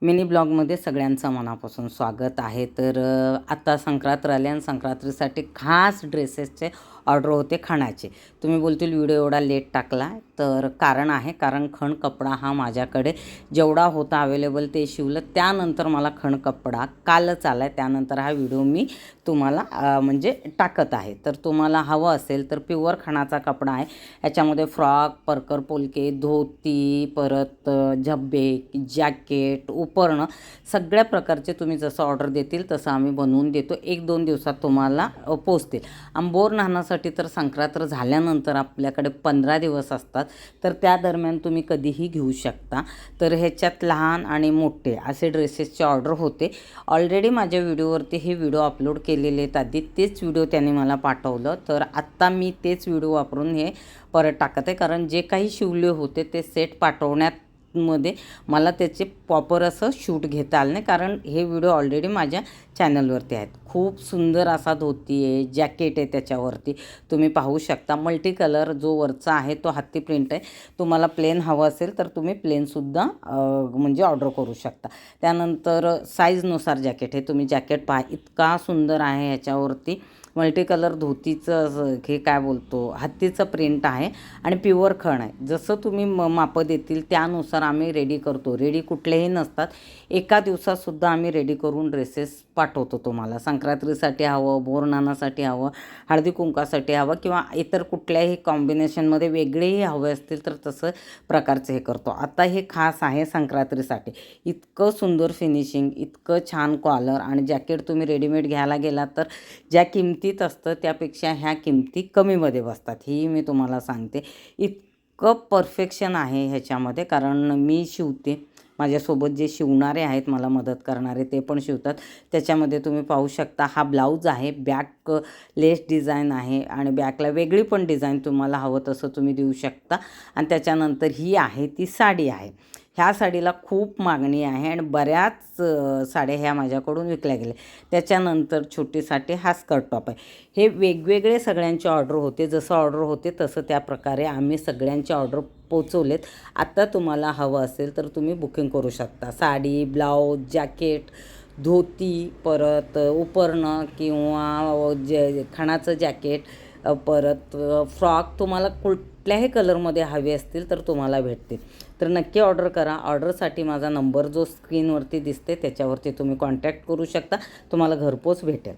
Mini ब्लॉगमध्ये सगळ्यांचं मनापासून स्वागत आहे। तर आता संक्रांत आली आणि संक्रांतीसाठी खास ड्रेसेसचे ऑर्डर होते खणाचे। तुम्ही बोलतील व्हिडिओ एवढा लेट टाकला, तर कारण खण कपडा हा माझ्याकडे जेवढा होता अवेलेबल ते शिवलं। त्यानंतर मला खण कपडा कालच आला, त्यानंतर हा व्हिडिओ मी तुम्हाला म्हणजे टाकत आहे। तर तुम्हाला हवं असेल तर प्युअर खणाचा कपडा आहे। याच्यामध्ये फ्रॉक, परकर पोलके, धोती, परत झब्बे, जॅकेट, उपरणं सगळ्या प्रकारचे तुम्ही जसं ऑर्डर देतील तसं आम्ही बनवून देतो। 1-2 दिवसात तुम्हाला पोचतील। बोर नाहण्यासाठी तर संक्रांत झाल्यानंतर आपल्याकडे 15 दिवस असतात, तर त्या दरम्यान तुम्ही कधीही घेऊ शकता। तर ह्याच्यात लहान आणि मोठे असे ड्रेसेसचे ऑर्डर होते। ऑलरेडी माझ्या व्हिडिओवरती हे व्हिडिओ अपलोड केलेले आहेत, आधी तेच व्हिडिओ त्यांनी मला पाठवलं, तर आत्ता मी तेच व्हिडिओ वापरून हे परत टाकत आहे। कारण जे काही शिवले होते ते सेट पाठवण्यात मध्ये मला त्याचे प्रॉपर असं शूट घेता आलं नाही, कारण हे व्हिडिओ ऑलरेडी माझ्या चॅनलवरती आहेत। खूप सुंदर असा धोती आहे, जॅकेट आहे, त्याच्यावरती तुम्ही पाहू शकता। मल्टी कलर जो वरचा आहे तो हत्ती प्रिंट आहे। तुम्हाला प्लेन हवं असेल तर तुम्ही प्लेनसुद्धा म्हणजे ऑर्डर करू शकता। त्यानंतर साईजनुसार जॅकेट आहे, तुम्ही जॅकेट पहा इतका सुंदर आहे। ह्याच्यावरती मल्टी कलर धोतीचं हे काय बोलतो हत्तीचं प्रिंट आहे आणि प्युअर खण आहे। जसं तुम्ही मापं देतील त्यानुसार आम्ही रेडी करतो। रेडी कुठलेही नसतात, एका दिवसातसुद्धा आम्ही रेडी करून ड्रेसेस पाठवतो तुम्हाला। संक्रांतीसाठी हवं, बोरनानासाठी हवं, हळदी कुंकासाठी हवं किंवा इतर कुठल्याही कॉम्बिनेशनमध्ये वेगळेही हवे असतील तर तसं प्रकारचं हे करतो। आता हे खास आहे संक्रांतीसाठी। इतकं सुंदर फिनिशिंग, इतकं छान कॉलर आणि जॅकेट तुम्ही रेडीमेड घ्यायला गेलात तर ज्या किमतीत असतं त्यापेक्षा ह्या किमती कमीमध्ये बसतात, ही मी तुम्हाला सांगते। इतकं परफेक्शन आहे ह्याच्यामध्ये, कारण मी शिवते, माझ्यासोबत जे शिवणारे आहेत मला मदत करणारे ते पण शिवतात। त्याच्यामध्ये तुम्ही पाहू शकता हा ब्लाऊज आहे, बॅक लेस डिझाईन आहे आणि बॅकला वेगळी पण डिझाईन तुम्हाला हवं तसं तुम्ही देऊ शकता। आणि त्याच्यानंतर ही आहे ती साडी आहे। ह्या साडीला खूप मागणी आहे आणि बऱ्याच साड्या ह्या माझ्याकडून विकल्या गेल्या। त्याच्यानंतर छोटीसाठी हा स्कर्ट टॉप आहे। हे वेगवेगळे सगळ्यांचे ऑर्डर होते, जसं ऑर्डर होते तसं त्या प्रकारे आम्ही सगळ्यांचे ऑर्डर पोचवलेत। आता तुम्हाला हवं असेल तर तुम्ही बुकिंग करू शकता। साडी, ब्लाऊज, जॅकेट, धोती, परत उपरणं किंवा खणाचं जॅकेट, परत फ्रॉक तुम्हाला कुठल्याही कलरमध्ये हवे असतील तर तुम्हाला भेटतील। तर नक्की ऑर्डर करा। ऑर्डरसाठी माझा नंबर जो स्क्रीनवरती दिसते त्याच्यावरती तुम्ही कॉन्टॅक्ट करू शकता, तुम्हाला घरपोच भेटेल।